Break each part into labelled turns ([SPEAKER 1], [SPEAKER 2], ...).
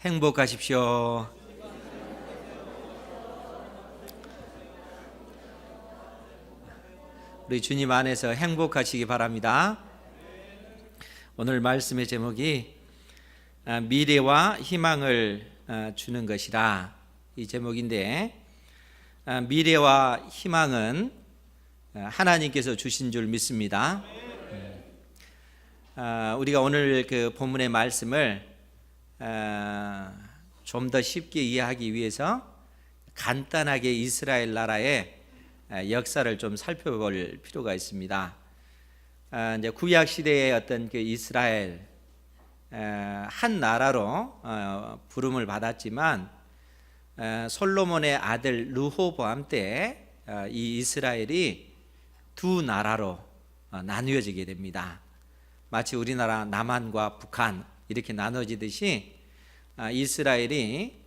[SPEAKER 1] 행복하십시오. 우리 주님 안에서 행복하시기 바랍니다. 오늘 말씀의 제목이 미래와 희망을 주는 것이라, 이 제목인데, 미래와 희망은 하나님께서 주신 줄 믿습니다. 우리가 오늘 그 본문의 말씀을 좀 더 쉽게 이해하기 위해서 간단하게 이스라엘 나라의 역사를 좀 살펴볼 필요가 있습니다. 이제 구약 시대의 어떤 그 이스라엘 한 나라로 부름을 받았지만, 솔로몬의 아들 르호보암 때 이 이스라엘이 두 나라로 나누어지게 됩니다. 마치 우리나라 남한과 북한 이렇게 나눠지듯이 이스라엘이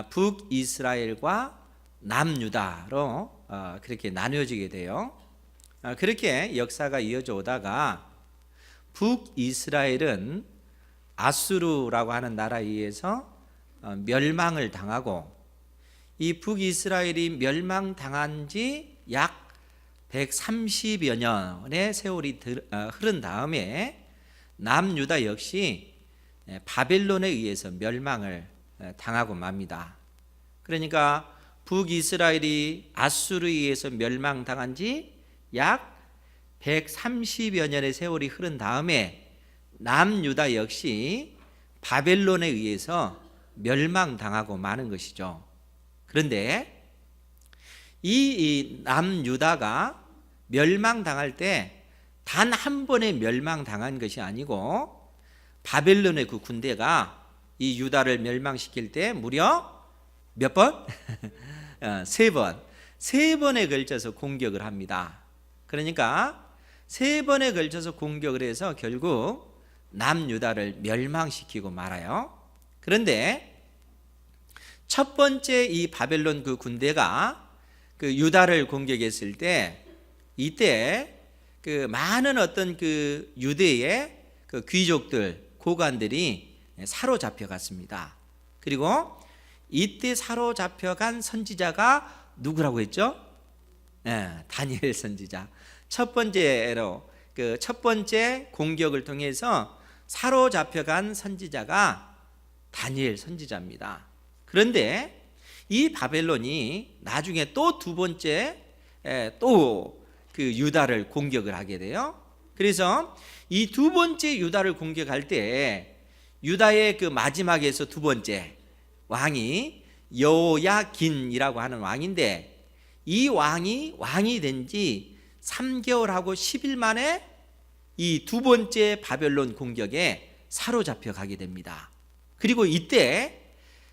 [SPEAKER 1] 북이스라엘과 남유다로 그렇게 나누어지게 돼요. 그렇게 역사가 이어져 오다가 북이스라엘은 아수르라고 하는 나라에 의해서 멸망을 당하고, 이 북이스라엘이 멸망당한 지 약 130여 년의 세월이 흐른 다음에 남유다 역시 바벨론에 의해서 멸망을 당하고 맙니다. 그러니까 북이스라엘이 아수르에 의해서 멸망당한 지 약 130여 년의 세월이 흐른 다음에 남유다 역시 바벨론에 의해서 멸망당하고 마는 것이죠. 그런데 이 남유다가 멸망당할 때 단 한 번에 멸망당한 것이 아니고, 바벨론의 그 군대가 이 유다를 멸망시킬 때 무려 몇 번? 세 번에 걸쳐서 공격을 합니다. 그러니까 세 번에 걸쳐서 공격을 해서 결국 남유다를 멸망시키고 말아요. 그런데 첫 번째 이 바벨론 그 군대가 그 유다를 공격했을 때, 이때 그 많은 어떤 그 유대의 그 귀족들, 고관들이 사로잡혀 갔습니다. 그리고 이때 사로잡혀간 선지자가 누구라고 했죠? 다니엘 선지자. 첫 번째 공격을 통해서 사로잡혀간 선지자가 다니엘 선지자입니다. 그런데 이 바벨론이 나중에 또 두 번째 또 그 유다를 공격을 하게 돼요. 그래서 이 두 번째 유다를 공격할 때 유다의 그 마지막에서 두 번째 왕이 여호야긴이라고 하는 왕인데, 이 왕이 된 지 3개월하고 10일 만에 이 두 번째 바벨론 공격에 사로잡혀 가게 됩니다. 그리고 이때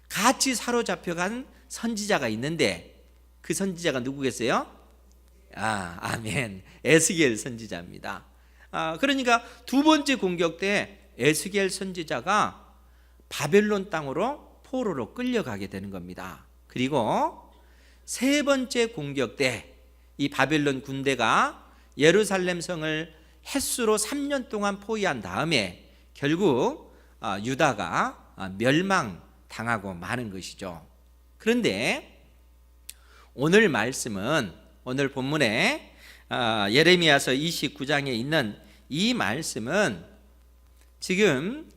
[SPEAKER 1] 같이 사로잡혀간 선지자가 있는데, 그 선지자가 누구겠어요? 아멘. 에스겔 선지자입니다. 그러니까 두 번째 공격 때 에스겔 선지자가 바벨론 땅으로 포로로 끌려가게 되는 겁니다. 그리고 세 번째 공격 때 이 바벨론 군대가 예루살렘 성을 햇수로 3년 동안 포위한 다음에 결국 유다가 멸망당하고 마는 것이죠. 그런데 오늘 말씀은, 오늘 본문에 예레미야서 29장에 있는 이 말씀은 지금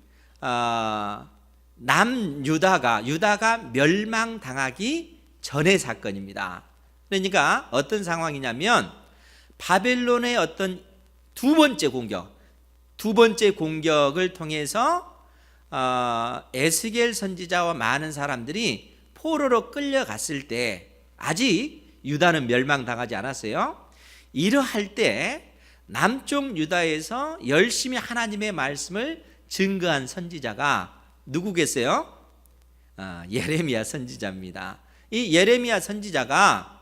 [SPEAKER 1] 유다가 멸망당하기 전의 사건입니다. 그러니까 어떤 상황이냐면, 바벨론의 어떤 두 번째 공격을 통해서 에스겔 선지자와 많은 사람들이 포로로 끌려갔을 때, 아직 유다는 멸망당하지 않았어요. 이러할 때 남쪽 유다에서 열심히 하나님의 말씀을 증거한 선지자가 누구겠어요? 예레미야 선지자입니다. 이 예레미야 선지자가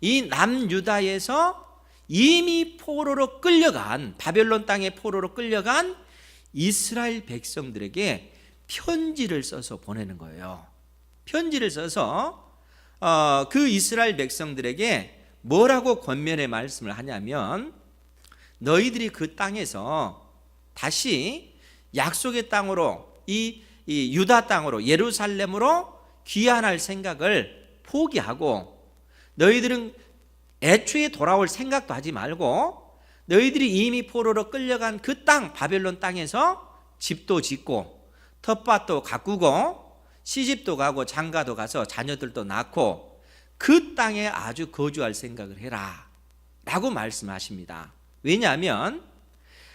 [SPEAKER 1] 이 남유다에서 이미 포로로 끌려간, 바벨론 땅에 포로로 끌려간 이스라엘 백성들에게 편지를 써서 보내는 거예요. 편지를 써서 그 이스라엘 백성들에게 뭐라고 권면의 말씀을 하냐면, 너희들이 그 땅에서 다시 약속의 땅으로 이 이 유다 땅으로 예루살렘으로 귀환할 생각을 포기하고 너희들은 애초에 돌아올 생각도 하지 말고 너희들이 이미 포로로 끌려간 그 땅 바벨론 땅에서 집도 짓고 텃밭도 가꾸고 시집도 가고 장가도 가서 자녀들도 낳고 그 땅에 아주 거주할 생각을 해라 라고 말씀하십니다. 왜냐하면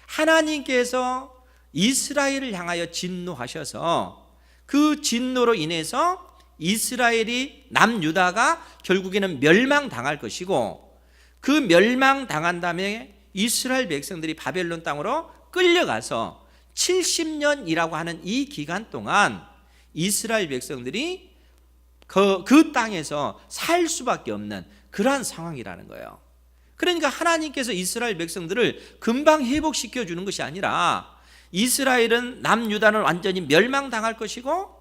[SPEAKER 1] 하나님께서 이스라엘을 향하여 진노하셔서 그 진노로 인해서 이스라엘이 남유다가 결국에는 멸망당할 것이고 그 멸망당한 다음에 이스라엘 백성들이 바벨론 땅으로 끌려가서 70년이라고 하는 이 기간 동안 이스라엘 백성들이 그 땅에서 살 수밖에 없는 그러한 상황이라는 거예요. 그러니까 하나님께서 이스라엘 백성들을 금방 회복시켜 주는 것이 아니라 이스라엘은 남유다는 완전히 멸망당할 것이고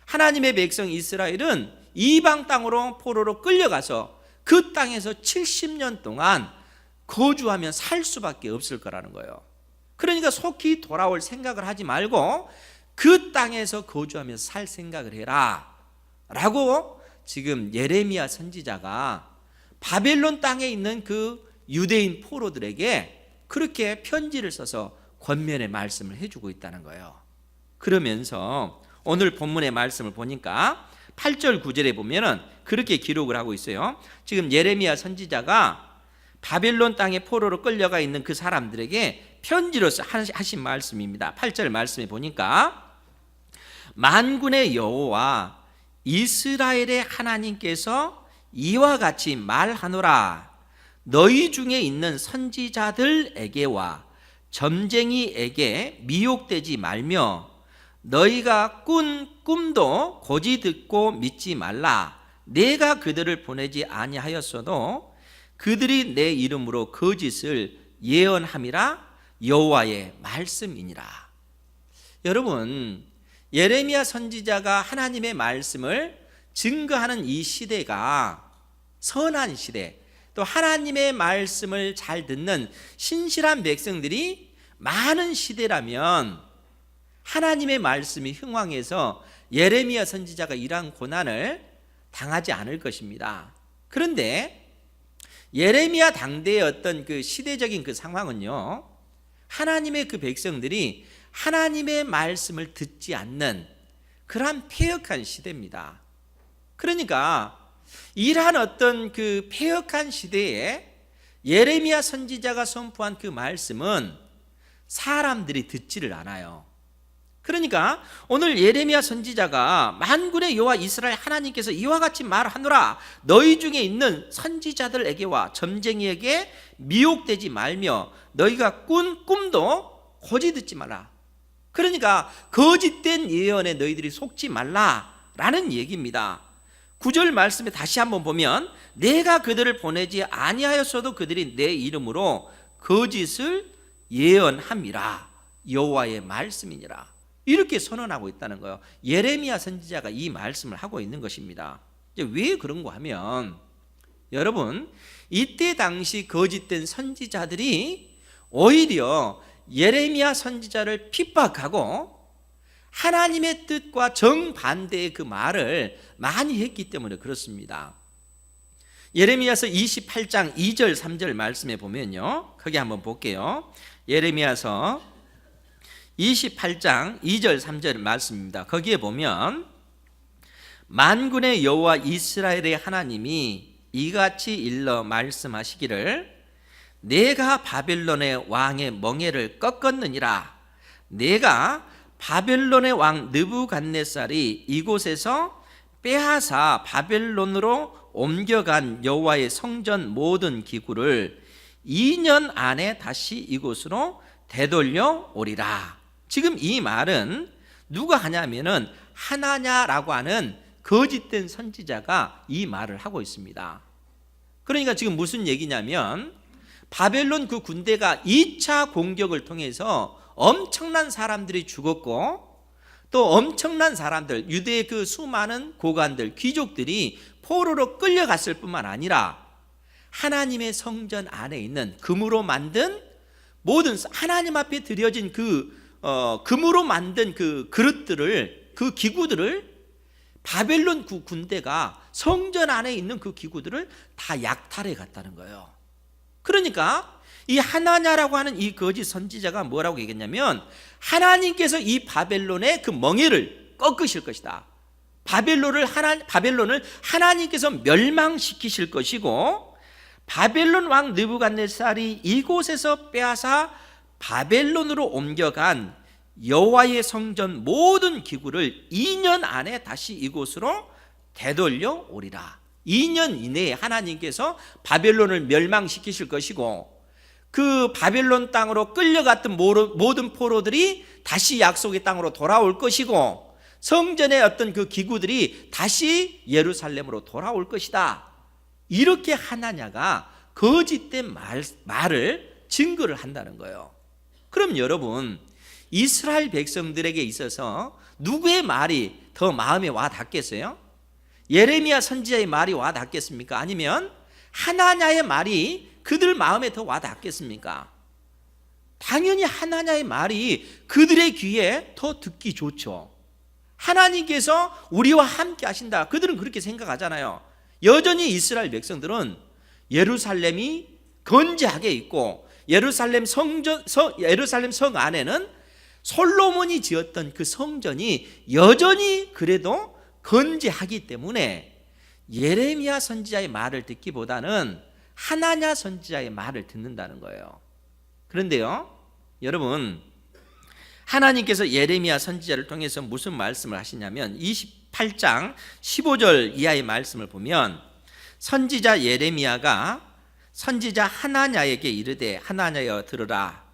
[SPEAKER 1] 하나님의 백성 이스라엘은 이방 땅으로 포로로 끌려가서 그 땅에서 70년 동안 거주하며 살 수밖에 없을 거라는 거예요. 그러니까 속히 돌아올 생각을 하지 말고 그 땅에서 거주하며 살 생각을 해라 라고 지금 예레미야 선지자가 바벨론 땅에 있는 그 유대인 포로들에게 그렇게 편지를 써서 권면의 말씀을 해주고 있다는 거예요. 그러면서 오늘 본문의 말씀을 보니까 8절 9절에 보면은 그렇게 기록을 하고 있어요. 지금 예레미야 선지자가 바벨론 땅에 포로로 끌려가 있는 그 사람들에게 편지로서 하신 말씀입니다. 8절 말씀에 보니까 만군의 여호와 이스라엘의 하나님께서 이와 같이 말하노라. 너희 중에 있는 선지자들에게와 점쟁이에게 미혹되지 말며 너희가 꾼 꿈도 고지 듣고 믿지 말라. 내가 그들을 보내지 아니하였어도 그들이 내 이름으로 거짓을 예언함이라. 여호와의 말씀이니라. 여러분, 예레미야 선지자가 하나님의 말씀을 증거하는 이 시대가 선한 시대, 또 하나님의 말씀을 잘 듣는 신실한 백성들이 많은 시대라면 하나님의 말씀이 흥왕해서 예레미야 선지자가 이러한 고난을 당하지 않을 것입니다. 그런데 예레미야 당대의 어떤 그 시대적인 그 상황은요, 하나님의 그 백성들이 하나님의 말씀을 듣지 않는 그러한 패역한 시대입니다. 그러니까 이러한 어떤 그 패역한 시대에 예레미야 선지자가 선포한 그 말씀은 사람들이 듣지를 않아요. 그러니까 오늘 예레미야 선지자가 만군의 여호와 이스라엘 하나님께서 이와 같이 말하노라. 너희 중에 있는 선지자들에게와 점쟁이에게 미혹되지 말며 너희가 꾼 꿈도 고지 듣지 말라. 그러니까 거짓된 예언에 너희들이 속지 말라라는 얘기입니다. 9절 말씀에 다시 한번 보면 내가 그들을 보내지 아니하였어도 그들이 내 이름으로 거짓을 예언함이라. 여호와의 말씀이니라. 이렇게 선언하고 있다는 거예요. 예레미야 선지자가 이 말씀을 하고 있는 것입니다. 왜 그런가 하면 여러분, 이때 당시 거짓된 선지자들이 오히려 예레미야 선지자를 핍박하고 하나님의 뜻과 정반대의 그 말을 많이 했기 때문에 그렇습니다. 예레미야서 28장 2절 3절 말씀에 보면요, 거기 한번 볼게요. 예레미야서 28장 2절 3절 말씀입니다. 거기에 보면 만군의 여호와 이스라엘의 하나님이 이같이 일러 말씀하시기를 내가 바벨론의 왕의 멍에를 꺾었느니라. 내가 바벨론의 왕 느부갓네살이 이곳에서 빼앗아 바벨론으로 옮겨간 여호와의 성전 모든 기구를 2년 안에 다시 이곳으로 되돌려 오리라. 지금 이 말은 누가 하냐면은 하나냐라고 하는 거짓된 선지자가 이 말을 하고 있습니다. 그러니까 지금 무슨 얘기냐면 바벨론 그 군대가 2차 공격을 통해서 엄청난 사람들이 죽었고 또 엄청난 사람들, 유대의 그 수많은 고관들, 귀족들이 포로로 끌려갔을 뿐만 아니라 하나님의 성전 안에 있는 금으로 만든 모든 하나님 앞에 드려진 그 금으로 만든 그 그릇들을 그 기구들을 바벨론 군대가 성전 안에 있는 그 기구들을 다 약탈해 갔다는 거예요. 그러니까 이 하나냐라고 하는 이 거짓 선지자가 뭐라고 얘기했냐면 하나님께서 이 바벨론의 그 멍에를 꺾으실 것이다. 바벨론을 하나님께서 멸망시키실 것이고 바벨론 왕 느부갓네살이 이곳에서 빼앗아 바벨론으로 옮겨간 여호와의 성전 모든 기구를 2년 안에 다시 이곳으로 되돌려 오리라. 2년 이내에 하나님께서 바벨론을 멸망시키실 것이고 그 바벨론 땅으로 끌려갔던 모든 포로들이 다시 약속의 땅으로 돌아올 것이고 성전의 어떤 그 기구들이 다시 예루살렘으로 돌아올 것이다. 이렇게 하나냐가 거짓된 말을 증거를 한다는 거예요. 그럼 여러분, 이스라엘 백성들에게 있어서 누구의 말이 더 마음에 와 닿겠어요? 예레미야 선지자의 말이 와 닿겠습니까? 아니면 하나냐의 말이 그들 마음에 더 와 닿겠습니까? 당연히 하나냐의 말이 그들의 귀에 더 듣기 좋죠. 하나님께서 우리와 함께 하신다. 그들은 그렇게 생각하잖아요. 여전히 이스라엘 백성들은 예루살렘이 건재하게 있고 예루살렘 성 안에는 솔로몬이 지었던 그 성전이 여전히 그래도 건재하기 때문에 예레미야 선지자의 말을 듣기보다는 하나냐 선지자의 말을 듣는다는 거예요. 그런데요, 여러분, 하나님께서 예레미야 선지자를 통해서 무슨 말씀을 하시냐면 28장 15절 이하의 말씀을 보면 선지자 예레미야가 선지자 하나냐에게 이르되 하나냐여 들으라.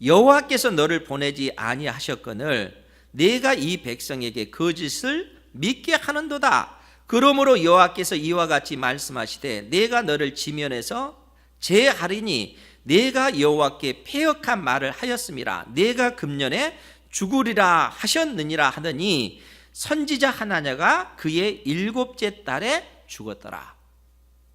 [SPEAKER 1] 여호와께서 너를 보내지 아니하셨거늘 내가 이 백성에게 거짓을 믿게 하는도다. 그러므로 여호와께서 이와 같이 말씀하시되 내가 너를 지면에서 제하리니 내가 여호와께 패역한 말을 하였음이라. 내가 금년에 죽으리라 하셨느니라 하더니 선지자 하나냐가 그의 7째 달에 죽었더라.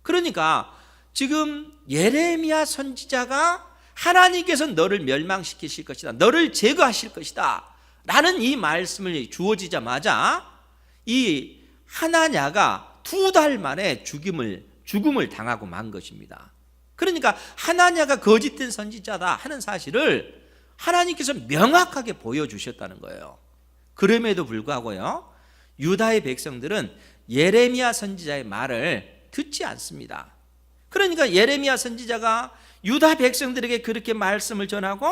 [SPEAKER 1] 그러니까 지금 예레미야 선지자가 하나님께서 너를 멸망시키실 것이다, 너를 제거하실 것이다 라는 이 말씀을 주어지자마자 이 하나냐가 2달 만에 죽음을 당하고 만 것입니다. 그러니까 하나냐가 거짓된 선지자다 하는 사실을 하나님께서 명확하게 보여주셨다는 거예요. 그럼에도 불구하고요, 유다의 백성들은 예레미야 선지자의 말을 듣지 않습니다. 그러니까 예레미야 선지자가 유다 백성들에게 그렇게 말씀을 전하고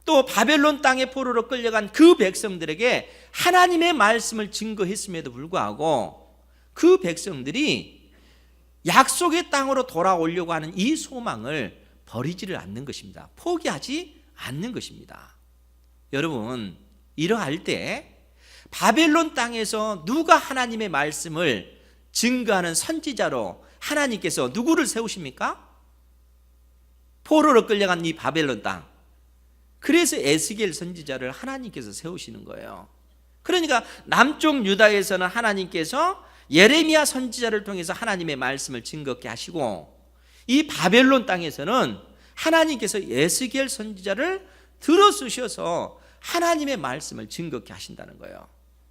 [SPEAKER 1] 또 바벨론 땅의 포로로 끌려간 그 백성들에게 하나님의 말씀을 증거했음에도 불구하고 그 백성들이 약속의 땅으로 돌아오려고 하는 이 소망을 버리지를 않는 것입니다. 포기하지 않는 것입니다. 여러분, 이러할 때 바벨론 땅에서 누가 하나님의 말씀을 증거하는 선지자로 하나님께서 누구를 세우십니까? 포로로 끌려간 이 바벨론 땅. 그래서 에스겔 선지자를 하나님께서 세우시는 거예요. 그러니까 남쪽 유다에서는 하나님께서 예레미야 선지자를 통해서 하나님의 말씀을 증거케 하시고 이 바벨론 땅에서는 하나님께서 에스겔 선지자를 들어 쓰셔서 하나님의 말씀을 증거케 하신다는 거예요.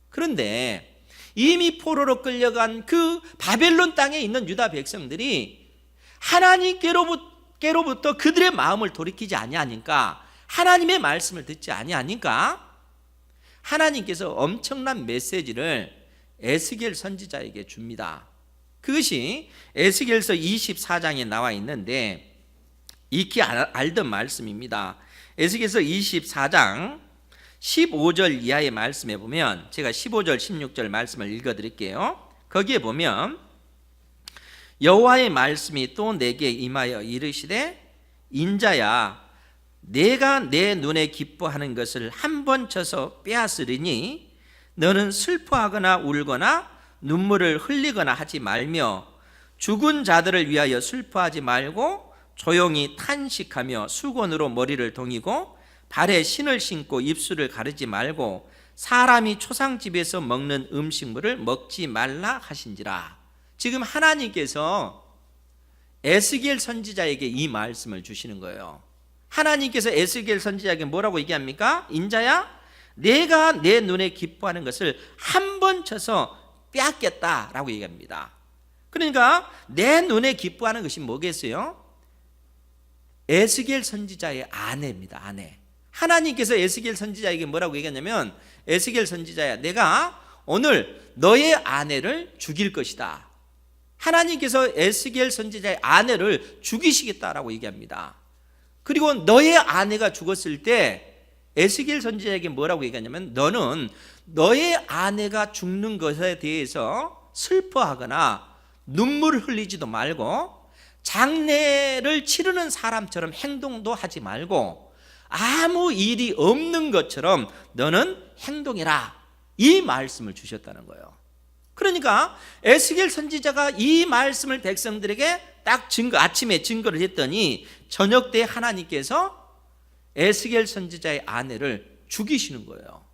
[SPEAKER 1] 그런데 이미 포로로 끌려간 그 바벨론 땅에 있는 유다 백성들이 하나님께로부터 그들의 마음을 돌이키지 아니하니까, 하나님의 말씀을 듣지 아니하니까 하나님께서 엄청난 메시지를 에스겔 선지자에게 줍니다. 그것이 에스겔서 24장에 나와 있는데 익히 알던 말씀입니다. 에스겔서 24장 15절 이하의 말씀에 보면, 제가 15절 16절 말씀을 읽어드릴게요. 거기에 보면 여호와의 말씀이 또 내게 임하여 이르시되 인자야, 내가 내 눈에 기뻐하는 것을 한 번 쳐서 빼앗으리니 너는 슬퍼하거나 울거나 눈물을 흘리거나 하지 말며 죽은 자들을 위하여 슬퍼하지 말고 조용히 탄식하며 수건으로 머리를 동이고 발에 신을 신고 입술을 가르지 말고 사람이 초상집에서 먹는 음식물을 먹지 말라 하신지라. 지금 하나님께서 에스겔 선지자에게 이 말씀을 주시는 거예요. 하나님께서 에스겔 선지자에게 뭐라고 얘기합니까? 인자야, 내가 내 눈에 기뻐하는 것을 한 번 쳐서 빼앗겠다라고 얘기합니다. 그러니까 내 눈에 기뻐하는 것이 뭐겠어요? 에스겔 선지자의 아내입니다. 아내. 하나님께서 에스겔 선지자에게 뭐라고 얘기했냐면, 에스겔 선지자야, 내가 오늘 너의 아내를 죽일 것이다. 하나님께서 에스겔 선지자의 아내를 죽이시겠다라고 얘기합니다. 그리고 너의 아내가 죽었을 때 에스겔 선지자에게 뭐라고 얘기하냐면, 너는 너의 아내가 죽는 것에 대해서 슬퍼하거나 눈물을 흘리지도 말고 장례를 치르는 사람처럼 행동도 하지 말고 아무 일이 없는 것처럼 너는 행동해라, 이 말씀을 주셨다는 거예요. 그러니까 에스겔 선지자가 이 말씀을 백성들에게 딱 아침에 증거를 했더니 저녁 때 하나님께서 에스겔 선지자의 아내를 죽이시는 거예요.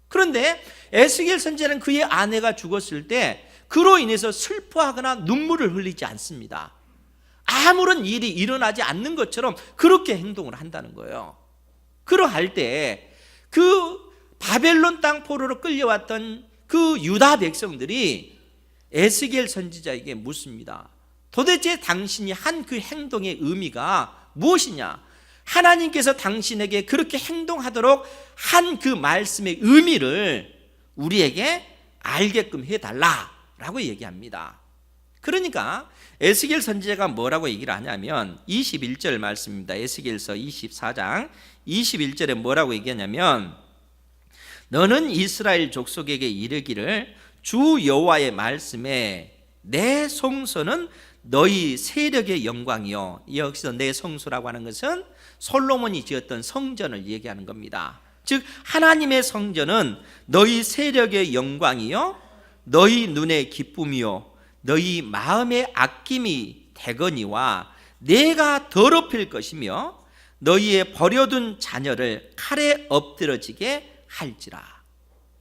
[SPEAKER 1] 그런데 에스겔 선지자는 그의 아내가 죽었을 때 그로 인해서 슬퍼하거나 눈물을 흘리지 않습니다. 아무런 일이 일어나지 않는 것처럼 그렇게 행동을 한다는 거예요. 그러할 때 그 바벨론 땅 포로로 끌려왔던 그 유다 백성들이 에스겔 선지자에게 묻습니다. 도대체 당신이 한 그 행동의 의미가 무엇이냐? 하나님께서 당신에게 그렇게 행동하도록 한 그 말씀의 의미를 우리에게 알게끔 해달라라고 얘기합니다. 그러니까 에스겔 선지자가 뭐라고 얘기를 하냐면 21절 말씀입니다. 에스겔서 24장 21절에 뭐라고 얘기하냐면, 너는 이스라엘 족속에게 이르기를 주 여호와의 말씀에 내 성소는 너희 세력의 영광이요. 여기서 내 성소라고 하는 것은 솔로몬이 지었던 성전을 얘기하는 겁니다. 즉 하나님의 성전은 너희 세력의 영광이요 너희 눈의 기쁨이요 너희 마음의 아낌이 되거니와 내가 더럽힐 것이며 너희의 버려둔 자녀를 칼에 엎드러지게 할지라.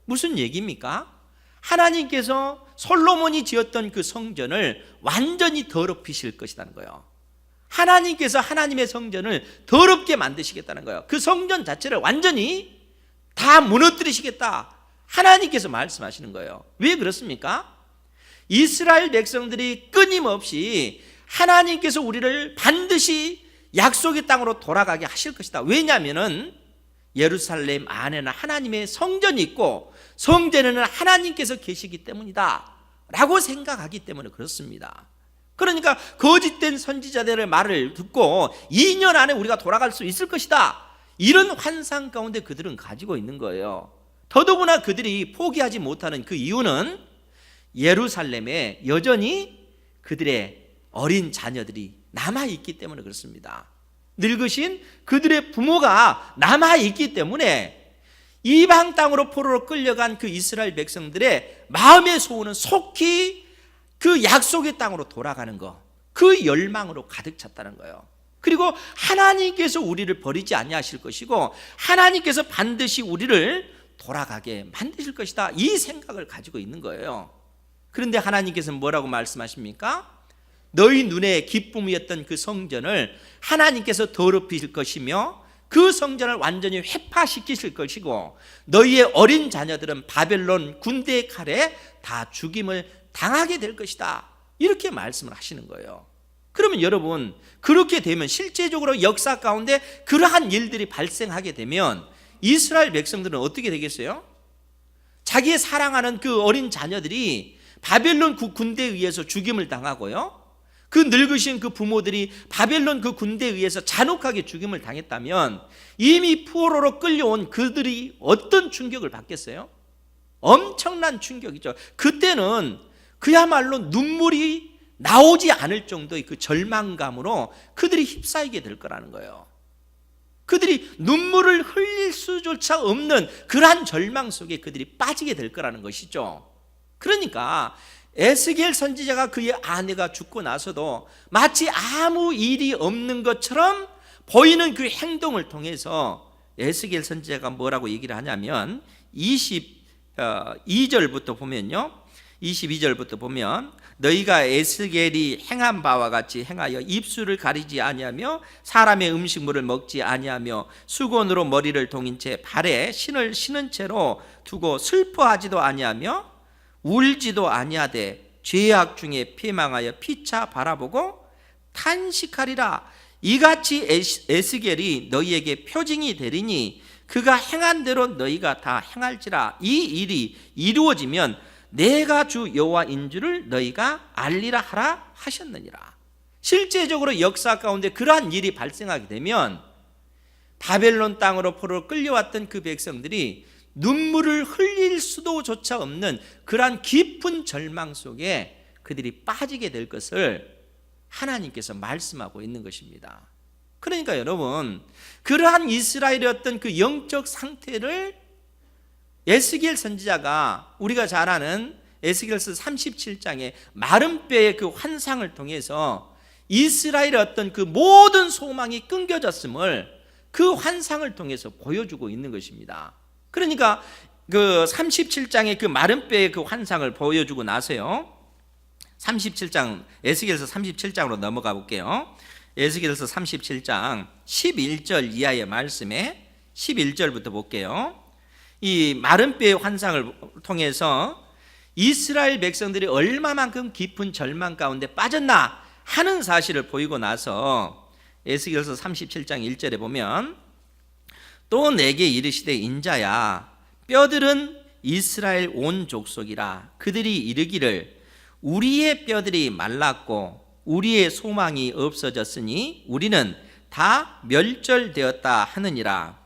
[SPEAKER 1] 무슨 얘기입니까? 하나님께서 솔로몬이 지었던 그 성전을 완전히 더럽히실 것이라는 거예요. 하나님께서 하나님의 성전을 더럽게 만드시겠다는 거예요. 그 성전 자체를 완전히 다 무너뜨리시겠다, 하나님께서 말씀하시는 거예요. 왜 그렇습니까? 이스라엘 백성들이 끊임없이 하나님께서 우리를 반드시 약속의 땅으로 돌아가게 하실 것이다. 왜냐하면 예루살렘 안에는 하나님의 성전이 있고 성전에는 하나님께서 계시기 때문이다 라고 생각하기 때문에 그렇습니다. 그러니까 거짓된 선지자들의 말을 듣고 2년 안에 우리가 돌아갈 수 있을 것이다, 이런 환상 가운데 그들은 가지고 있는 거예요. 더더구나 그들이 포기하지 못하는 그 이유는 예루살렘에 여전히 그들의 어린 자녀들이 남아있기 때문에 그렇습니다. 늙으신 그들의 부모가 남아있기 때문에 이방 땅으로 포로로 끌려간 그 이스라엘 백성들의 마음의 소원은 속히 그 약속의 땅으로 돌아가는 것, 그 열망으로 가득 찼다는 거예요. 그리고 하나님께서 우리를 버리지 아니하실 것이고 하나님께서 반드시 우리를 돌아가게 만드실 것이다, 이 생각을 가지고 있는 거예요. 그런데 하나님께서는 뭐라고 말씀하십니까? 너희 눈에 기쁨이었던 그 성전을 하나님께서 더럽히실 것이며 그 성전을 완전히 회파시키실 것이고 너희의 어린 자녀들은 바벨론 군대의 칼에 다 죽임을 당하게 될 것이다, 이렇게 말씀을 하시는 거예요. 그러면 여러분, 그렇게 되면 실제적으로 역사 가운데 그러한 일들이 발생하게 되면 이스라엘 백성들은 어떻게 되겠어요? 자기의 사랑하는 그 어린 자녀들이 바벨론 그 군대에 의해서 죽임을 당하고요, 그 늙으신 그 부모들이 바벨론 그 군대에 의해서 잔혹하게 죽임을 당했다면 이미 포로로 끌려온 그들이 어떤 충격을 받겠어요? 엄청난 충격이죠. 그때는 그야말로 눈물이 나오지 않을 정도의 그 절망감으로 그들이 휩싸이게 될 거라는 거예요. 그들이 눈물을 흘릴 수조차 없는 그러한 절망 속에 그들이 빠지게 될 거라는 것이죠. 그러니까 에스겔 선지자가 그의 아내가 죽고 나서도 마치 아무 일이 없는 것처럼 보이는 그 행동을 통해서 에스겔 선지자가 뭐라고 얘기를 하냐면 22절부터 보면요, 22절부터 보면 너희가 에스겔이 행한 바와 같이 행하여 입술을 가리지 아니하며 사람의 음식물을 먹지 아니하며 수건으로 머리를 동인 채 발에 신을 신은 채로 두고 슬퍼하지도 아니하며 울지도 아니하되 죄악 중에 피망하여 피차 바라보고 탄식하리라. 이같이 에스겔이 너희에게 표징이 되리니 그가 행한 대로 너희가 다 행할지라. 이 일이 이루어지면 내가 주 여호와인 줄을 너희가 알리라 하라 하셨느니라. 실제적으로 역사 가운데 그러한 일이 발생하게 되면 바벨론 땅으로 포로로 끌려왔던 그 백성들이 눈물을 흘릴 수도조차 없는 그러한 깊은 절망 속에 그들이 빠지게 될 것을 하나님께서 말씀하고 있는 것입니다. 그러니까 여러분, 그러한 이스라엘의 어떤 그 영적 상태를 에스겔 선지자가 우리가 잘 아는 에스겔서 37장의 마른 뼈의 그 환상을 통해서 이스라엘의 어떤 그 모든 소망이 끊겨졌음을 그 환상을 통해서 보여주고 있는 것입니다. 그러니까 그 37장의 그 마른 뼈의 그 환상을 보여주고 나서요, 37장 에스겔서 37장으로 넘어가 볼게요. 에스겔서 37장 11절 이하의 말씀에 11절부터 볼게요. 이 마른 뼈의 환상을 통해서 이스라엘 백성들이 얼마만큼 깊은 절망 가운데 빠졌나 하는 사실을 보이고 나서 에스겔서 37장 1절에 보면 또 내게 이르시되 인자야 뼈들은 이스라엘 온 족속이라. 그들이 이르기를 우리의 뼈들이 말랐고 우리의 소망이 없어졌으니 우리는 다 멸절되었다 하느니라.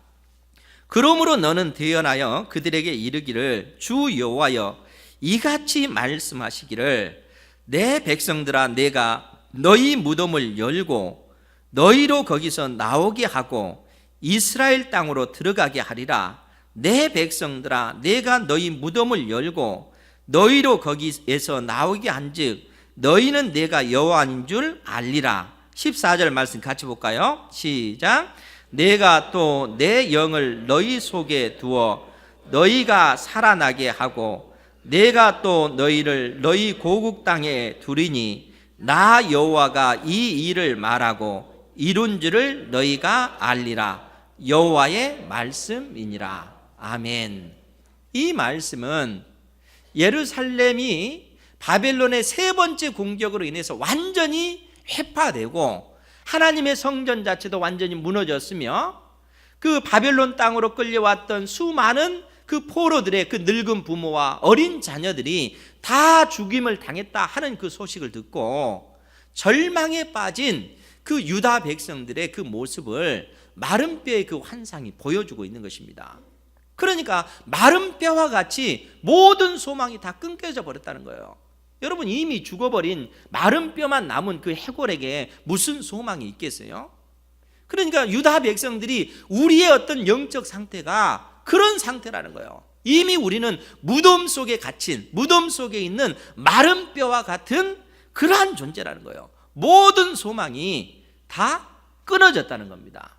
[SPEAKER 1] 그러므로 너는 대언하여 그들에게 이르기를 주 여호와여 이같이 말씀하시기를 내 백성들아 내가 너희 무덤을 열고 너희로 거기서 나오게 하고 이스라엘 땅으로 들어가게 하리라. 내 백성들아 내가 너희 무덤을 열고 너희로 거기에서 나오게 한즉 너희는 내가 여호와인 줄 알리라. 14절 말씀 같이 볼까요? 시작. 내가 또 내 영을 너희 속에 두어 너희가 살아나게 하고 내가 또 너희를 너희 고국 땅에 두리니 나 여호와가 이 일을 말하고 이룬 줄을 너희가 알리라. 여호와의 말씀이니라. 아멘. 이 말씀은 예루살렘이 바벨론의 세 번째 공격으로 인해서 완전히 회파되고 하나님의 성전 자체도 완전히 무너졌으며 그 바벨론 땅으로 끌려왔던 수많은 그 포로들의 그 늙은 부모와 어린 자녀들이 다 죽임을 당했다 하는 그 소식을 듣고 절망에 빠진 그 유다 백성들의 그 모습을 마른 뼈의 그 환상이 보여주고 있는 것입니다. 그러니까 마른 뼈와 같이 모든 소망이 다 끊겨져 버렸다는 거예요. 여러분, 이미 죽어버린 마른 뼈만 남은 그 해골에게 무슨 소망이 있겠어요? 그러니까 유다 백성들이 우리의 어떤 영적 상태가 그런 상태라는 거예요. 이미 우리는 무덤 속에 갇힌, 무덤 속에 있는 마른 뼈와 같은 그러한 존재라는 거예요. 모든 소망이 다 끊어졌다는 겁니다.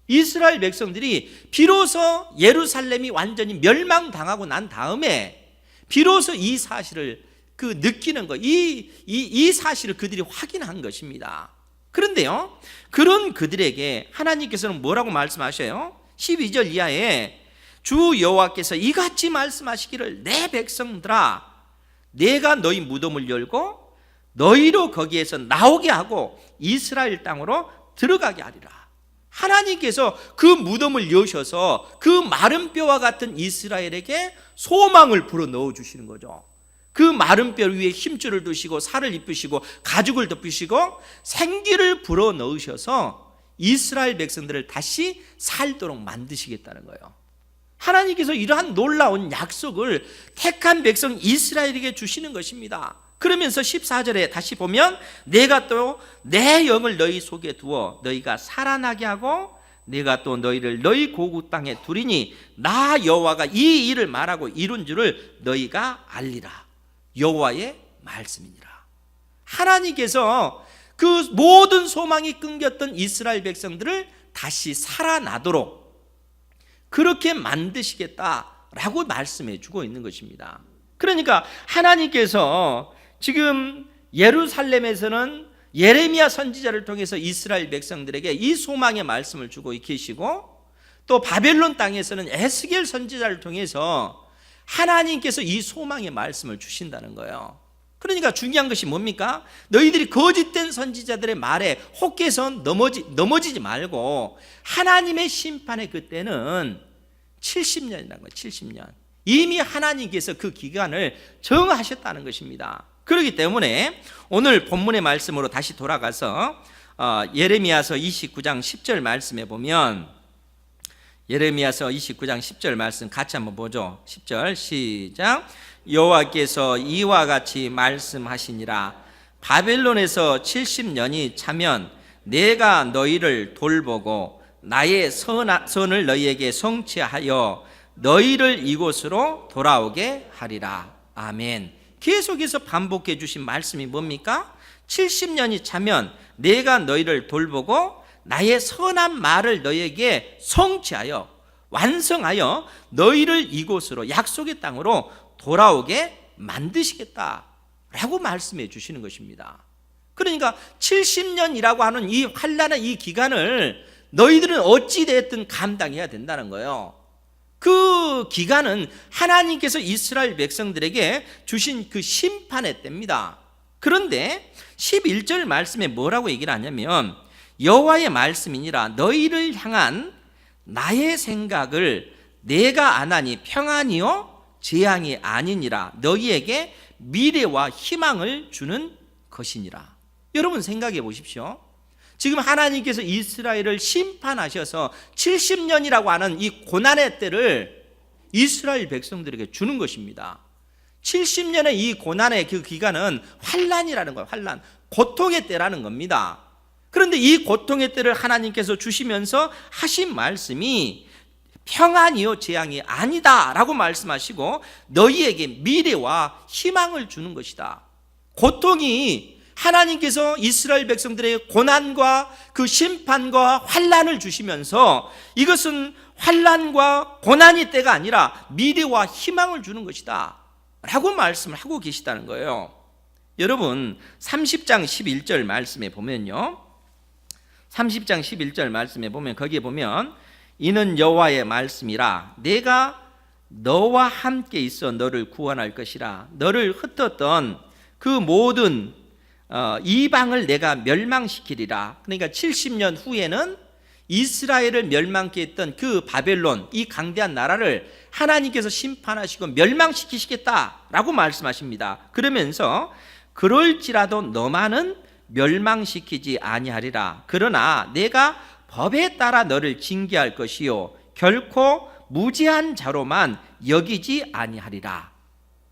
[SPEAKER 1] 이스라엘 백성들이 비로소 예루살렘이 완전히 멸망당하고 난 다음에 비로소 이 사실을 그 느끼는 거, 이 사실을 그들이 확인한 것입니다. 그런데요, 그런 그들에게 하나님께서는 뭐라고 말씀하셔요? 12절 이하에 주 여호와께서 이같이 말씀하시기를 내 백성들아 내가 너희 무덤을 열고 너희로 거기에서 나오게 하고 이스라엘 땅으로 들어가게 하리라. 하나님께서 그 무덤을 여셔서 그 마른 뼈와 같은 이스라엘에게 소망을 불어넣어 주시는 거죠. 그 마른 뼈 위에 힘줄을 두시고 살을 입히시고 가죽을 덮으시고 생기를 불어넣으셔서 이스라엘 백성들을 다시 살도록 만드시겠다는 거예요. 하나님께서 이러한 놀라운 약속을 택한 백성 이스라엘에게 주시는 것입니다. 그러면서 14절에 다시 보면 내가 또 내 영을 너희 속에 두어 너희가 살아나게 하고 내가 또 너희를 너희 고국 땅에 두리니 나 여호와가 이 일을 말하고 이룬 줄을 너희가 알리라. 여호와의 말씀이니라. 하나님께서 그 모든 소망이 끊겼던 이스라엘 백성들을 다시 살아나도록 그렇게 만드시겠다라고 말씀해 주고 있는 것입니다. 그러니까 하나님께서 지금 예루살렘에서는 예레미야 선지자를 통해서 이스라엘 백성들에게 이 소망의 말씀을 주고 계시고, 또 바벨론 땅에서는 에스겔 선지자를 통해서 하나님께서 이 소망의 말씀을 주신다는 거예요. 그러니까 중요한 것이 뭡니까? 너희들이 거짓된 선지자들의 말에 혹해서 넘어지지 말고 하나님의 심판의 그때는 70년이라는 거예요. 70년. 이미 하나님께서 그 기간을 정하셨다는 것입니다. 그렇기 때문에 오늘 본문의 말씀으로 다시 돌아가서 예레미야서 29장 10절 말씀에 보면, 예레미야서 29장 10절 말씀 같이 한번 보죠. 10절 시작. 여호와께서 이와 같이 말씀하시니라. 바벨론에서 70년이 차면 내가 너희를 돌보고 나의 선을 너희에게 성취하여 너희를 이곳으로 돌아오게 하리라. 아멘. 계속해서 반복해 주신 말씀이 뭡니까? 70년이 차면 내가 너희를 돌보고 나의 선한 말을 너희에게 성취하여 완성하여 너희를 이곳으로, 약속의 땅으로 돌아오게 만드시겠다라고 말씀해 주시는 것입니다. 그러니까 70년이라고 하는 이 환난의 이 기간을 너희들은 어찌 됐든 감당해야 된다는 거예요. 그 기간은 하나님께서 이스라엘 백성들에게 주신 그 심판의 때입니다. 그런데 11절 말씀에 뭐라고 얘기를 하냐면, 여호와의 말씀이니라. 너희를 향한 나의 생각을 내가 아나니 평안이요 재앙이 아니니라. 너희에게 미래와 희망을 주는 것이니라. 여러분 생각해 보십시오. 지금 하나님께서 이스라엘을 심판하셔서 70년이라고 하는 이 고난의 때를 이스라엘 백성들에게 주는 것입니다. 70년의 이 고난의 그 기간은 환난이라는 거예요. 환난, 고통의 때라는 겁니다. 그런데 이 고통의 때를 하나님께서 주시면서 하신 말씀이 평안이요 재앙이 아니다 라고 말씀하시고, 너희에게 미래와 희망을 주는 것이다. 고통이, 하나님께서 이스라엘 백성들의 고난과 그 심판과 환난을 주시면서 이것은 환난과 고난의 때가 아니라 미래와 희망을 주는 것이다 라고 말씀을 하고 계시다는 거예요. 여러분 30장 11절 말씀에 보면요, 30장 11절 말씀에 보면, 거기에 보면 이는 여호와의 말씀이라. 내가 너와 함께 있어 너를 구원할 것이라. 너를 흩었던 그 모든 이방을 내가 멸망시키리라. 그러니까 70년 후에는 이스라엘을 멸망케 했던 그 바벨론, 이 강대한 나라를 하나님께서 심판하시고 멸망시키시겠다라고 말씀하십니다. 그러면서 그럴지라도 너만은 멸망시키지 아니하리라. 그러나 내가 법에 따라 너를 징계할 것이요 결코 무죄한 자로만 여기지 아니하리라.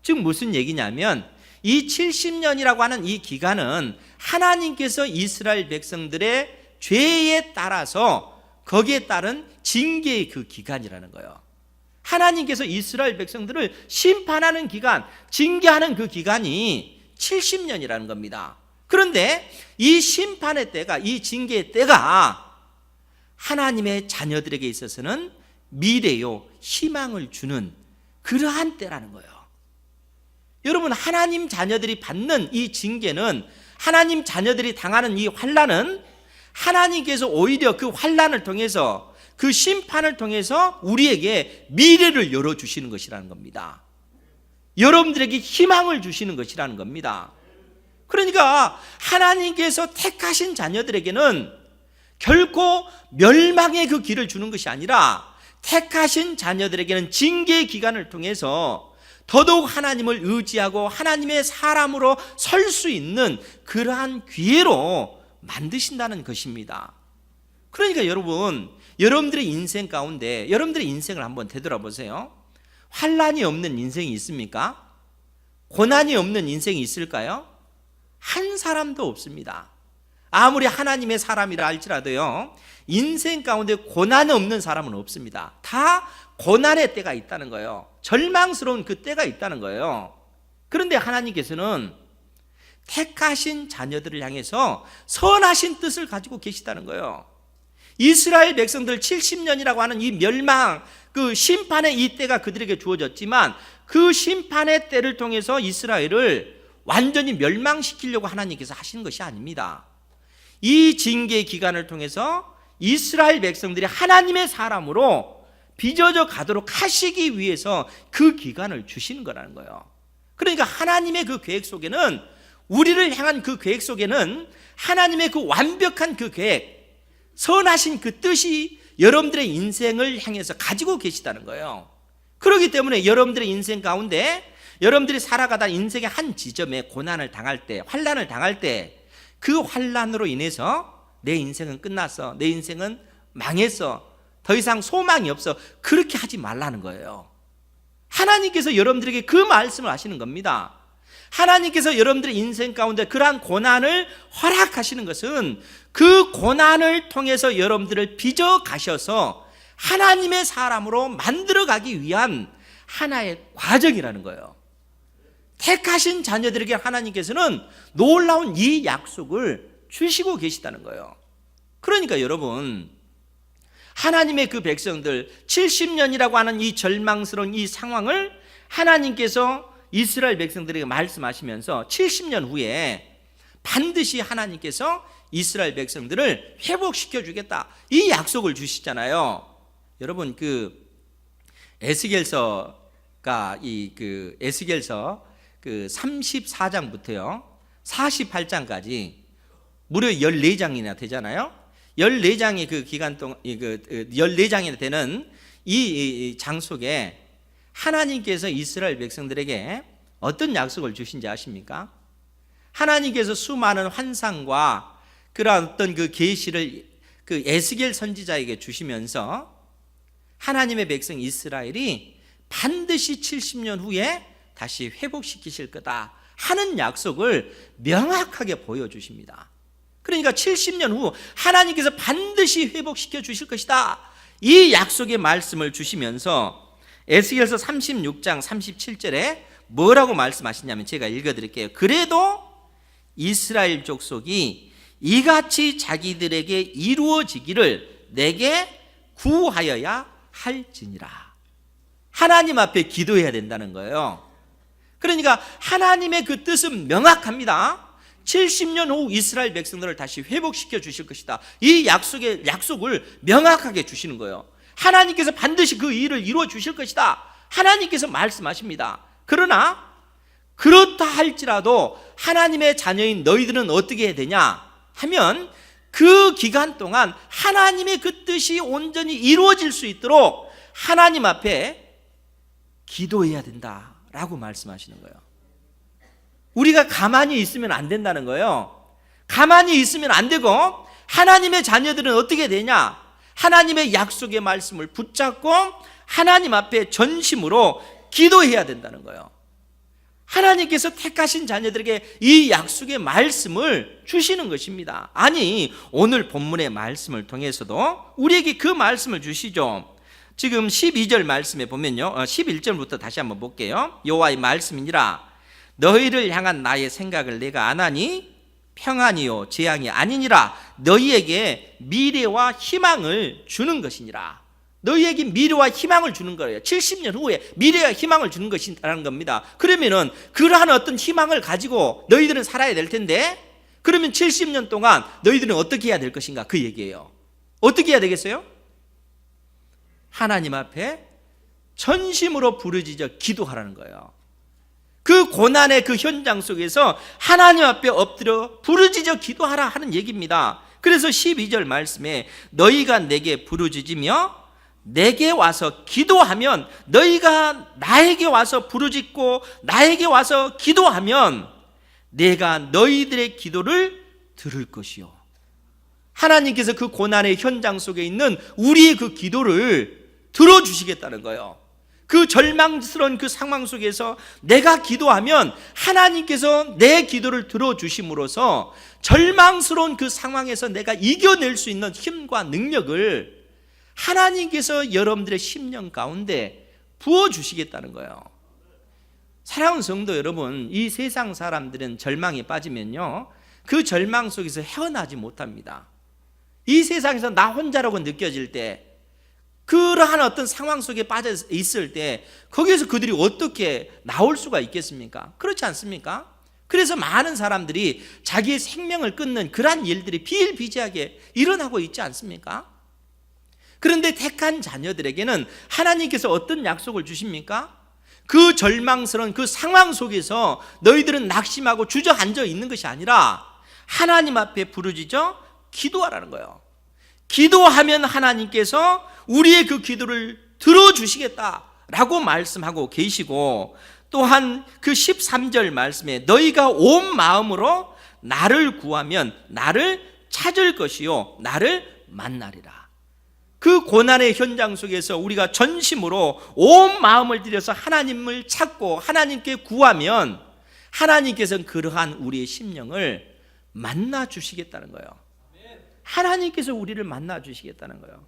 [SPEAKER 1] 즉 무슨 얘기냐면, 이 70년이라고 하는 이 기간은 하나님께서 이스라엘 백성들의 죄에 따라서 거기에 따른 징계의 그 기간이라는 거예요. 하나님께서 이스라엘 백성들을 심판하는 기간, 징계하는 그 기간이 70년이라는 겁니다. 그런데 이 심판의 때가, 이 징계의 때가 하나님의 자녀들에게 있어서는 미래요 희망을 주는 그러한 때라는 거예요. 여러분, 하나님 자녀들이 받는 이 징계는, 하나님 자녀들이 당하는 이 환난은 하나님께서 오히려 그 환난을 통해서, 그 심판을 통해서 우리에게 미래를 열어주시는 것이라는 겁니다. 여러분들에게 희망을 주시는 것이라는 겁니다. 그러니까 하나님께서 택하신 자녀들에게는 결코 멸망의 그 길을 주는 것이 아니라, 택하신 자녀들에게는 징계의 기간을 통해서 더더욱 하나님을 의지하고 하나님의 사람으로 설 수 있는 그러한 기회로 만드신다는 것입니다. 그러니까 여러분, 여러분들의 인생 가운데 여러분들의 인생을 한번 되돌아보세요. 환난이 없는 인생이 있습니까? 고난이 없는 인생이 있을까요? 한 사람도 없습니다. 아무리 하나님의 사람이라 할지라도요, 인생 가운데 고난 없는 사람은 없습니다. 다 고난의 때가 있다는 거예요. 절망스러운 그 때가 있다는 거예요. 그런데 하나님께서는 택하신 자녀들을 향해서 선하신 뜻을 가지고 계시다는 거예요. 이스라엘 백성들 70년이라고 하는 이 멸망, 그 심판의 이 때가 그들에게 주어졌지만 그 심판의 때를 통해서 이스라엘을 완전히 멸망시키려고 하나님께서 하시는 것이 아닙니다. 이 징계 기간을 통해서 이스라엘 백성들이 하나님의 사람으로 빚어져 가도록 하시기 위해서 그 기간을 주시는 거라는 거예요. 그러니까 하나님의 그 계획 속에는, 우리를 향한 그 계획 속에는 하나님의 그 완벽한 그 계획, 선하신 그 뜻이 여러분들의 인생을 향해서 가지고 계시다는 거예요. 그렇기 때문에 여러분들의 인생 가운데 여러분들이 살아가다 인생의 한 지점에 고난을 당할 때, 환난을 당할 때 그 환난으로 인해서 내 인생은 끝났어, 내 인생은 망했어, 더 이상 소망이 없어, 그렇게 하지 말라는 거예요. 하나님께서 여러분들에게 그 말씀을 하시는 겁니다. 하나님께서 여러분들의 인생 가운데 그러한 고난을 허락하시는 것은 그 고난을 통해서 여러분들을 빚어 가셔서 하나님의 사람으로 만들어가기 위한 하나의 과정이라는 거예요. 택하신 자녀들에게 하나님께서는 놀라운 이 약속을 주시고 계시다는 거예요. 그러니까 여러분, 하나님의 그 백성들 70년이라고 하는 이 절망스러운 이 상황을 하나님께서 이스라엘 백성들에게 말씀하시면서 70년 후에 반드시 하나님께서 이스라엘 백성들을 회복시켜 주겠다, 이 약속을 주시잖아요. 여러분, 그 에스겔서가 그 에스겔서 그 34장부터요 48장까지 무려 14장이나 되잖아요. 14장의 그 기간 동안, 14장이 되는 이 장 속에 하나님께서 이스라엘 백성들에게 어떤 약속을 주신지 아십니까? 하나님께서 수많은 환상과 그런 어떤 그 계시를 그 에스겔 선지자에게 주시면서 하나님의 백성 이스라엘이 반드시 70년 후에 다시 회복시키실 거다 하는 약속을 명확하게 보여주십니다. 그러니까 70년 후 하나님께서 반드시 회복시켜 주실 것이다, 이 약속의 말씀을 주시면서 에스겔서 36장 37절에 뭐라고 말씀하시냐면, 제가 읽어드릴게요. 그래도 이스라엘 족속이 이같이 자기들에게 이루어지기를 내게 구하여야 할지니라. 하나님 앞에 기도해야 된다는 거예요. 그러니까 하나님의 그 뜻은 명확합니다. 70년 후 이스라엘 백성들을 다시 회복시켜 주실 것이다, 이 약속을 명확하게 주시는 거예요. 하나님께서 반드시 그 일을 이루어 주실 것이다, 하나님께서 말씀하십니다. 그러나 그렇다 할지라도 하나님의 자녀인 너희들은 어떻게 해야 되냐 하면, 그 기간 동안 하나님의 그 뜻이 온전히 이루어질 수 있도록 하나님 앞에 기도해야 된다라고 말씀하시는 거예요. 우리가 가만히 있으면 안 된다는 거예요. 가만히 있으면 안 되고, 하나님의 자녀들은 어떻게 되냐, 하나님의 약속의 말씀을 붙잡고 하나님 앞에 전심으로 기도해야 된다는 거예요. 하나님께서 택하신 자녀들에게 이 약속의 말씀을 주시는 것입니다. 아니, 오늘 본문의 말씀을 통해서도 우리에게 그 말씀을 주시죠. 지금 12절 말씀에 보면요, 11절부터 다시 한번 볼게요. 여호와의 말씀이니라. 너희를 향한 나의 생각을 내가 아나니 평안이요 재앙이 아니니라. 너희에게 미래와 희망을 주는 것이니라. 너희에게 미래와 희망을 주는 거예요. 70년 후에 미래와 희망을 주는 것이라는 겁니다. 그러면은 그러한 어떤 희망을 가지고 너희들은 살아야 될 텐데, 그러면 70년 동안 너희들은 어떻게 해야 될 것인가, 그 얘기예요. 어떻게 해야 되겠어요? 하나님 앞에 전심으로 부르짖어 기도하라는 거예요. 그 고난의 그 현장 속에서 하나님 앞에 엎드려 부르짖어 기도하라 하는 얘기입니다. 그래서 12절 말씀에 너희가 내게 부르짖으며 내게 와서 기도하면, 너희가 나에게 와서 부르짖고 나에게 와서 기도하면 내가 너희들의 기도를 들을 것이요. 하나님께서 그 고난의 현장 속에 있는 우리의 그 기도를 들어주시겠다는 거예요. 그 절망스러운 그 상황 속에서 내가 기도하면 하나님께서 내 기도를 들어주심으로써 절망스러운 그 상황에서 내가 이겨낼 수 있는 힘과 능력을 하나님께서 여러분들의 심령 가운데 부어주시겠다는 거예요. 사랑하는 성도 여러분, 이 세상 사람들은 절망에 빠지면요, 그 절망 속에서 헤어나지 못합니다. 이 세상에서 나 혼자라고 느껴질 때, 그러한 어떤 상황 속에 빠져 있을 때 거기에서 그들이 어떻게 나올 수가 있겠습니까? 그렇지 않습니까? 그래서 많은 사람들이 자기의 생명을 끊는 그러한 일들이 비일비재하게 일어나고 있지 않습니까? 그런데 택한 자녀들에게는 하나님께서 어떤 약속을 주십니까? 그 절망스러운 그 상황 속에서 너희들은 낙심하고 주저앉아 있는 것이 아니라 하나님 앞에 부르짖어 기도하라는 거예요. 기도하면 하나님께서 우리의 그 기도를 들어주시겠다라고 말씀하고 계시고, 또한 그 13절 말씀에 너희가 온 마음으로 나를 구하면 나를 찾을 것이요 나를 만나리라. 그 고난의 현장 속에서 우리가 전심으로 온 마음을 들여서 하나님을 찾고 하나님께 구하면 하나님께서는 그러한 우리의 심령을 만나 주시겠다는 거예요. 하나님께서 우리를 만나 주시겠다는 거예요.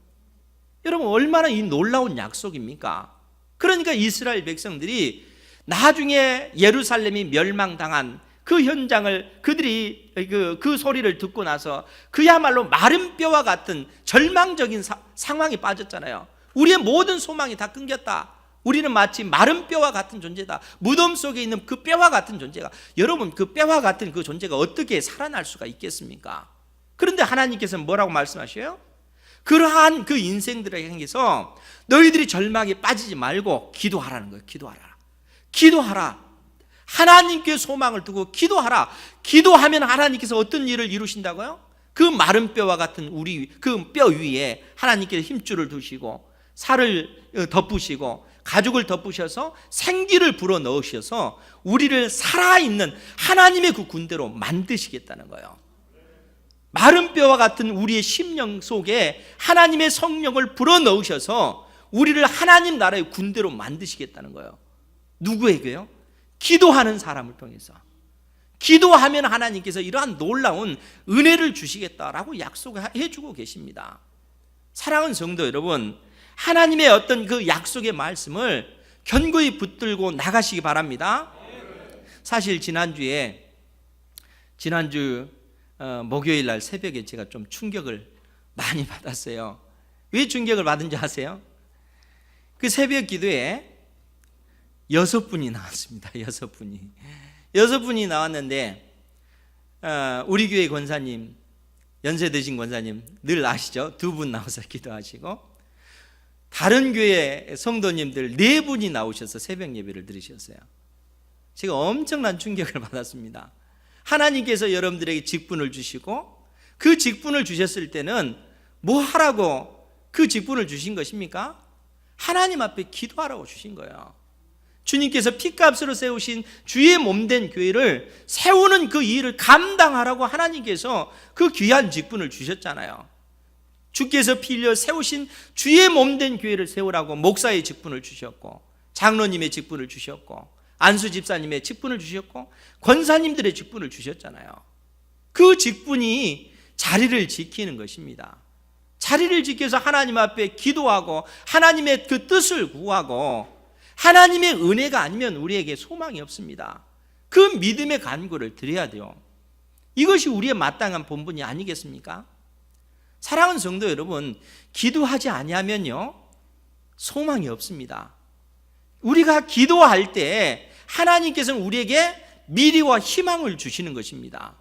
[SPEAKER 1] 여러분, 얼마나 이 놀라운 약속입니까? 그러니까 이스라엘 백성들이 나중에 예루살렘이 멸망당한 그 현장을 그들이 그 소리를 듣고 나서 그야말로 마른 뼈와 같은 절망적인 상황에 빠졌잖아요. 우리의 모든 소망이 다 끊겼다. 우리는 마치 마른 뼈와 같은 존재다. 무덤 속에 있는 그 뼈와 같은 존재가, 여러분, 그 뼈와 같은 그 존재가 어떻게 살아날 수가 있겠습니까? 그런데 하나님께서는 뭐라고 말씀하셔요? 그러한 그 인생들에게 향해서 너희들이 절망에 빠지지 말고 기도하라는 거예요. 기도하라. 하나님께 소망을 두고 기도하라. 기도하면 하나님께서 어떤 일을 이루신다고요? 그 마른 뼈와 같은 우리 그 뼈 위에 하나님께서 힘줄을 두시고 살을 덮으시고 가죽을 덮으셔서 생기를 불어넣으셔서 우리를 살아있는 하나님의 그 군대로 만드시겠다는 거예요. 마른 뼈와 같은 우리의 심령 속에 하나님의 성령을 불어넣으셔서 우리를 하나님 나라의 군대로 만드시겠다는 거예요. 누구에게요? 기도하는 사람을 통해서. 기도하면 하나님께서 이러한 놀라운 은혜를 주시겠다라고 약속해 주고 계십니다. 사랑하는 성도 여러분, 하나님의 어떤 그 약속의 말씀을 견고히 붙들고 나가시기 바랍니다. 사실 지난주 목요일 날 새벽에 제가 좀 충격을 많이 받았어요. 왜 충격을 받은지 아세요? 그 새벽 기도에 6분이 나왔습니다. 6분이 나왔는데 우리 교회 권사님, 연세 드신 권사님 늘 아시죠? 2분 나와서 기도하시고, 다른 교회 성도님들 4분이 나오셔서 새벽 예배를 드리셨어요. 제가 엄청난 충격을 받았습니다. 하나님께서 여러분들에게 직분을 주시고 그 직분을 주셨을 때는 뭐 하라고 그 직분을 주신 것입니까? 하나님 앞에 기도하라고 주신 거예요. 주님께서 피값으로 세우신 주의 몸된 교회를 세우는 그 일을 감당하라고 하나님께서 그 귀한 직분을 주셨잖아요. 주께서 피 흘려 세우신 주의 몸된 교회를 세우라고 목사의 직분을 주셨고, 장로님의 직분을 주셨고, 안수 집사님의 직분을 주셨고, 권사님들의 직분을 주셨잖아요. 그 직분이 자리를 지키는 것입니다. 자리를 지켜서 하나님 앞에 기도하고 하나님의 그 뜻을 구하고, 하나님의 은혜가 아니면 우리에게 소망이 없습니다. 그 믿음의 간구를 드려야 돼요. 이것이 우리의 마땅한 본분이 아니겠습니까? 사랑하는 성도 여러분, 기도하지 아니하면요 소망이 없습니다. 우리가 기도할 때 하나님께서는 우리에게 미래와 희망을 주시는 것입니다.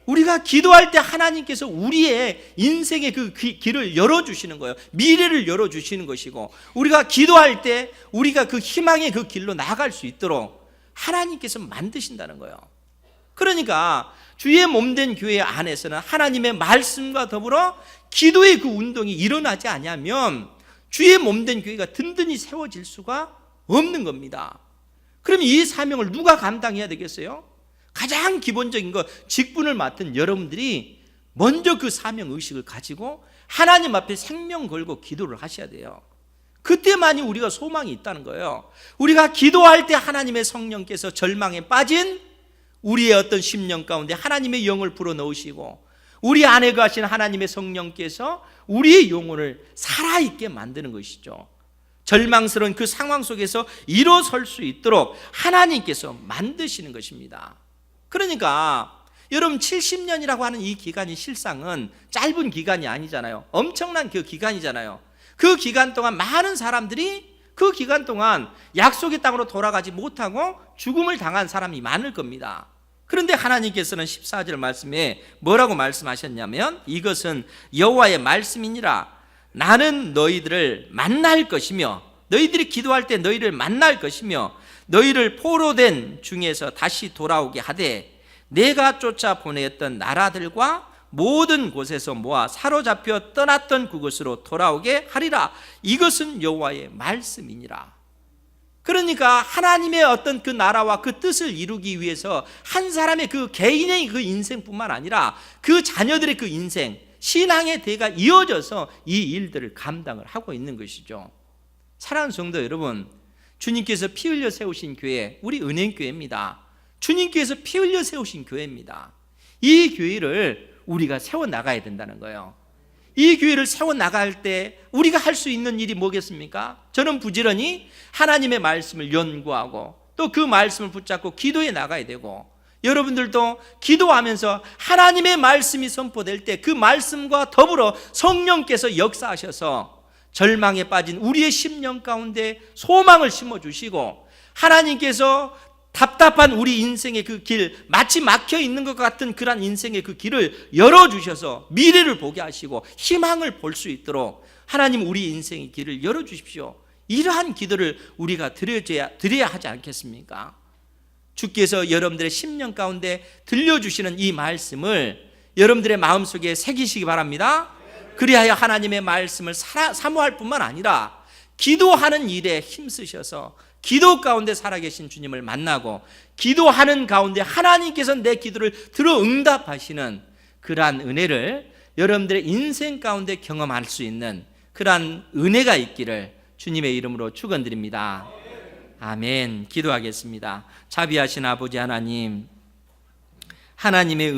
[SPEAKER 1] 우리가 기도할 때 하나님께서 우리의 인생의 그 길을 열어주시는 거예요. 미래를 열어주시는 것이고, 우리가 기도할 때 우리가 그 희망의 그 길로 나아갈 수 있도록 하나님께서 만드신다는 거예요. 그러니까 주의 몸된 교회 안에서는 하나님의 말씀과 더불어 기도의 그 운동이 일어나지 않으면 주의 몸된 교회가 든든히 세워질 수가 없는 겁니다. 그럼 이 사명을 누가 감당해야 되겠어요? 가장 기본적인 것, 직분을 맡은 여러분들이 먼저 그 사명의식을 가지고 하나님 앞에 생명 걸고 기도를 하셔야 돼요. 그때만이 우리가 소망이 있다는 거예요. 우리가 기도할 때 하나님의 성령께서 절망에 빠진 우리의 어떤 심령 가운데 하나님의 영을 불어넣으시고, 우리 안에 거하신 하나님의 성령께서 우리의 영혼을 살아있게 만드는 것이죠. 절망스러운 그 상황 속에서 일어설 수 있도록 하나님께서 만드시는 것입니다. 그러니까 여러분, 70년이라고 하는 이 기간이 실상은 짧은 기간이 아니잖아요. 엄청난 그 기간이잖아요. 그 기간 동안 많은 사람들이 그 기간 동안 약속의 땅으로 돌아가지 못하고 죽음을 당한 사람이 많을 겁니다. 그런데 하나님께서는 14절 말씀에 뭐라고 말씀하셨냐면 이것은 여호와의 말씀이니라. 나는 너희들을 만날 것이며 너희들이 기도할 때 너희를 만날 것이며 너희를 포로된 중에서 다시 돌아오게 하되 내가 쫓아 보내었던 나라들과 모든 곳에서 모아 사로잡혀 떠났던 그곳으로 돌아오게 하리라. 이것은 여호와의 말씀이니라. 그러니까 하나님의 어떤 그 나라와 그 뜻을 이루기 위해서 한 사람의 그 개인의 그 인생뿐만 아니라 그 자녀들의 그 인생, 신앙의 대가 이어져서 이 일들을 감당을 하고 있는 것이죠. 사랑하는 성도 여러분, 주님께서 피 흘려 세우신 교회, 우리 은행교회입니다. 주님께서 피 흘려 세우신 교회입니다. 이 교회를 우리가 세워나가야 된다는 거예요. 이 교회를 세워나갈 때 우리가 할 수 있는 일이 뭐겠습니까? 저는 부지런히 하나님의 말씀을 연구하고 또 그 말씀을 붙잡고 기도해 나가야 되고, 여러분들도 기도하면서 하나님의 말씀이 선포될 때 그 말씀과 더불어 성령께서 역사하셔서 절망에 빠진 우리의 심령 가운데 소망을 심어주시고, 하나님께서 답답한 우리 인생의 그 길, 마치 막혀 있는 것 같은 그런 인생의 그 길을 열어주셔서 미래를 보게 하시고 희망을 볼 수 있도록 하나님 우리 인생의 길을 열어주십시오. 이러한 기도를 우리가 드려야 하지 않겠습니까? 주께서 여러분들의 심령 가운데 들려주시는 이 말씀을 여러분들의 마음속에 새기시기 바랍니다. 그리하여 하나님의 말씀을 사모할 뿐만 아니라 기도하는 일에 힘쓰셔서 기도 가운데 살아계신 주님을 만나고 기도하는 가운데 하나님께서 내 기도를 들어 응답하시는 그러한 은혜를 여러분들의 인생 가운데 경험할 수 있는 그러한 은혜가 있기를 주님의 이름으로 축원드립니다. 아멘. 기도하겠습니다. 자비하신 아버지 하나님, 하나님의